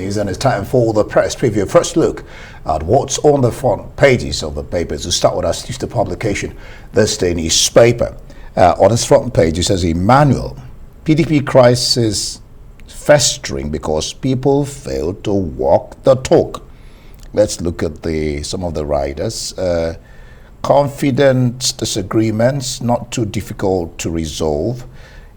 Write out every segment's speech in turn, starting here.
news, and it's time for the press preview. First look at what's on the front pages of the papers. To start with our sister publication, this day newspaper. On its front page, it says Emmanuel, PDP crisis festering because people fail to walk the talk. Let's look at some of the riders. Confident disagreements, not too difficult to resolve.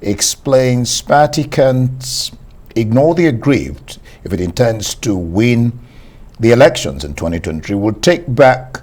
Explains party can't ignore the aggrieved if it intends to win the elections in 2023. Will take back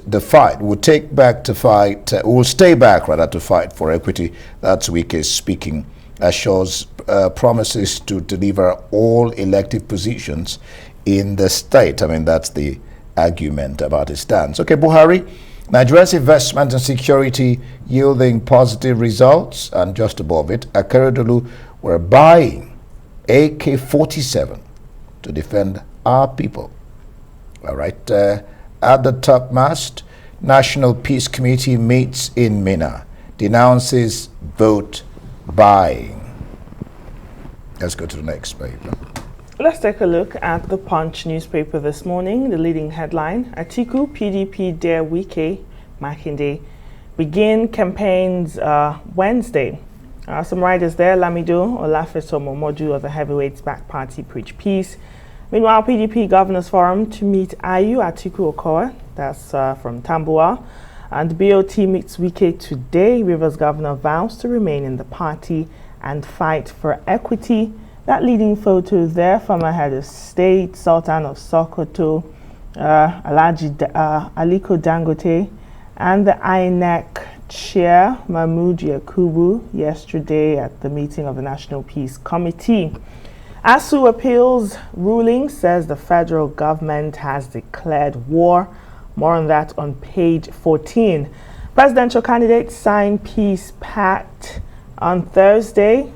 the fight. Will take back to fight. Will stay back rather to fight for equity. That's Wike speaking. Assures promises to deliver all elective positions in the state. I mean, that's the argument about his stance. Okay, Buhari. Nigeria's investment and security yielding positive results, and just above it, Akeredolu were buying AK-47 to defend our people. All right, at the top mast, National Peace Committee meets in Minna, denounces vote buying. Let's go to the next paper. Let's take a look at the Punch newspaper this morning. The leading headline, Atiku, PDP dare Wike, Makinde begin campaigns Wednesday. Some riders there, Lamido, Olafeso Momodu of the Heavyweights Back Party preach peace. Meanwhile, PDP Governors Forum to meet Ayu Atiku Okowa, that's from Tambuwal. And BOT meets Wike today. Rivers Governor vows to remain in the party and fight for equity. That leading photo there, former head of state, Sultan of Sokoto, Alhaji Aliko Dangote, and the INEC chair, Mahmood Yakubu, yesterday at the meeting of the National Peace Committee. ASU appeals ruling says the federal government has declared war. More on that on page 14. Presidential candidates sign peace pact on Thursday.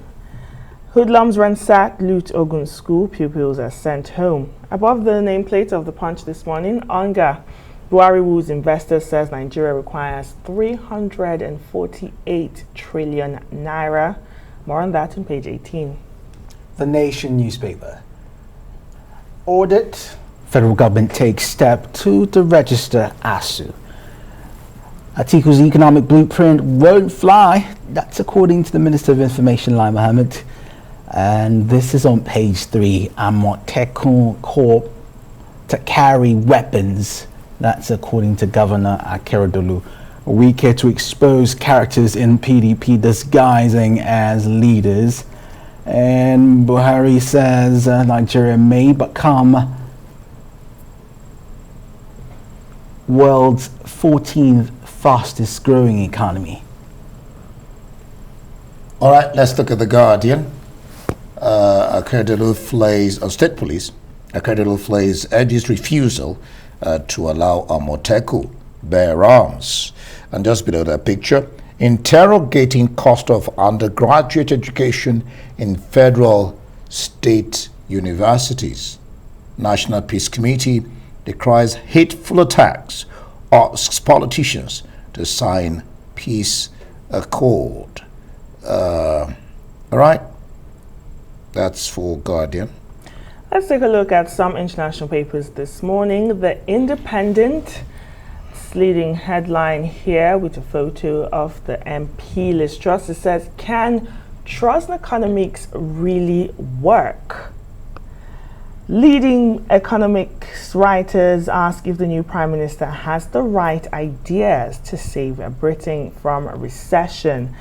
Hoodlums ransack loot Ogun school. Pupils are sent home. Above the nameplate of the Punch this morning, Onga Buhari woos investors, says Nigeria requires 348 trillion naira. More on that on page 18. The Nation newspaper. Audit. Federal government takes step to register ASU. Atiku's economic blueprint won't fly. That's according to the Minister of Information, Lai Mohammed. And this is on page 3. Amotekun Corp to carry weapons. That's according to Governor Akeredolu. Wike to expose characters in PDP disguising as leaders. And Buhari says Nigeria may become world's 14th fastest growing economy. All right, let's look at The Guardian. Akeredolu flays, State Police, Akeredolu flays urges refusal to allow Amotekun bear arms. And just below that picture, interrogating cost of undergraduate education in federal state universities. National Peace Committee decries hateful attacks, asks politicians to sign peace accord. All right, that's for Guardian. Let's take a look at some international papers this morning. The Independent, leading headline here with a photo of the MP Liz Truss. It says, can trust economics really work? Leading economics writers ask if the new Prime Minister has the right ideas to save Britain from a recession.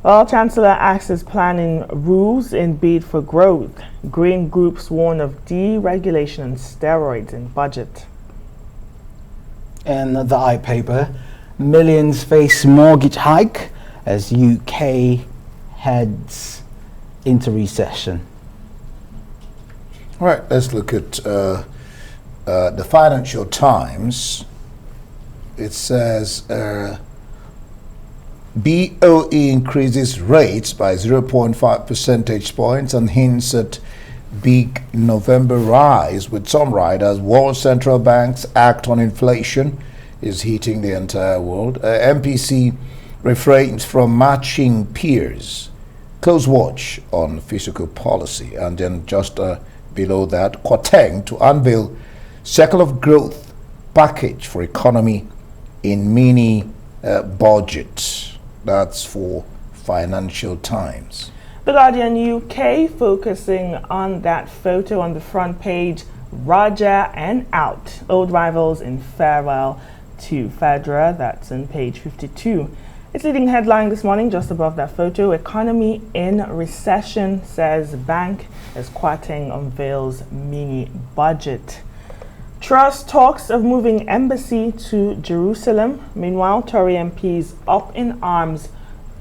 Well, Chancellor acts as planning rules in bid for growth. Green groups warn of deregulation and steroids in budget. In the I-paper, millions face mortgage hike as UK heads into recession. All right, let's look at the Financial Times. It says BOE increases rates by 0.5 percentage points and hints at big November rise, with some riders. World central banks act on inflation is hitting the entire world. MPC refrains from matching peers. Close watch on fiscal policy. And then just below that, Kwateng to unveil circle of growth package for economy in mini budget. That's for Financial Times. The Guardian UK focusing on that photo on the front page. Roger and out. Old rivals in farewell to Federer. That's on page 52. Its leading headline this morning, just above that photo, economy in recession, says bank as Kwateng unveils mini budget. Truss talks of moving embassy to Jerusalem. Meanwhile, Tory MPs up in arms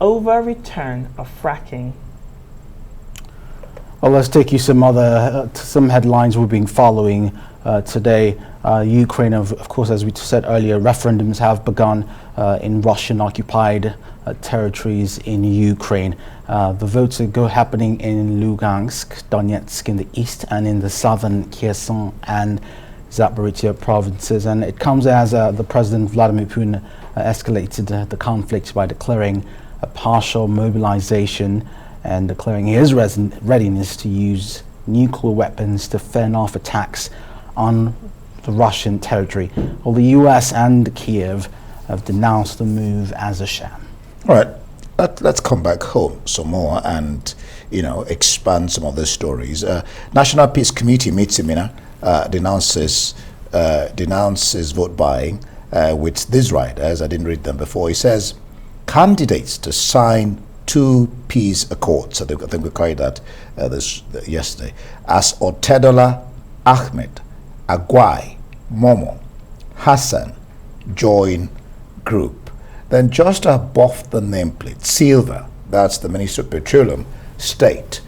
over return of fracking. Well, let's take you some headlines we've been following today. Ukraine, of course, as we said earlier, referendums have begun in Russian-occupied territories in Ukraine. The votes are happening in Lugansk, Donetsk in the east, and in the southern Kherson and Zaporizhia provinces. And it comes as the President Vladimir Putin escalated the conflict by declaring a partial mobilization and declaring his readiness to use nuclear weapons to fend off attacks on the Russian territory. Well, the US and Kiev have denounced the move as a sham. All right, let's come back home some more and, expand some of the stories. National Peace Committee meets in Minna, denounces vote buying with these riders. I didn't read them before. He says candidates to sign 2 peace accords. I think we carried that yesterday. As Otedola, Ahmed, Agwai, Momo, Hassan join group. Then just above the nameplate, Silver, that's the Ministry of Petroleum, state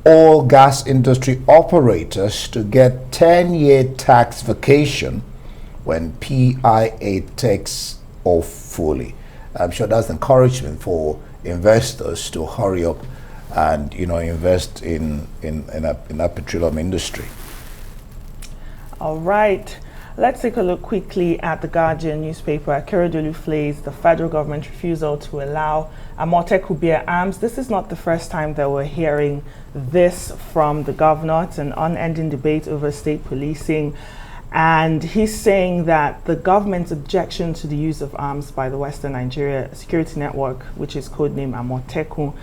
all gas industry operators to get 10-year tax vacation when PIA takes off fully. I'm sure that's encouragement for investors to hurry up and invest in that petroleum industry. All right, let's take a look quickly at the Guardian newspaper. Akeredolu flays the federal government refusal to allow Amotekun bear arms. This is not the first time that we're hearing this from the governor. It's an unending debate over state policing. And he's saying that the government's objection to the use of arms by the Western Nigeria Security Network, which is codenamed Amotekun,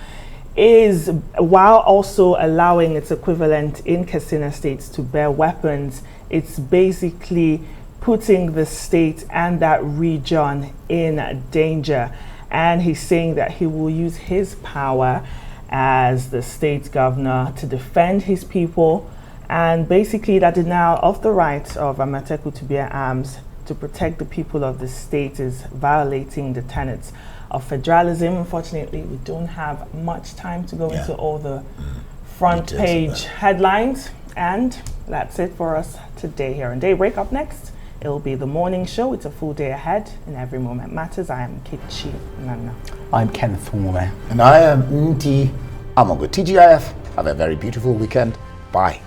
is while also allowing its equivalent in Katsina states to bear weapons, it's basically putting the state and that region in danger. And he's saying that he will use his power as the state governor to defend his people. And basically, that denial of the right of Amotekun to bear arms to protect the people of the state is violating the tenets of federalism. Unfortunately, we don't have much time to go into all the front page headlines. And that's it for us today here on Daybreak. Up next, it'll be the morning show. It's a full day ahead, and every moment matters. I am Kichi Nana. I'm Kenneth Nwome. And I am Nti Amogo. TGIF, have a very beautiful weekend. Bye.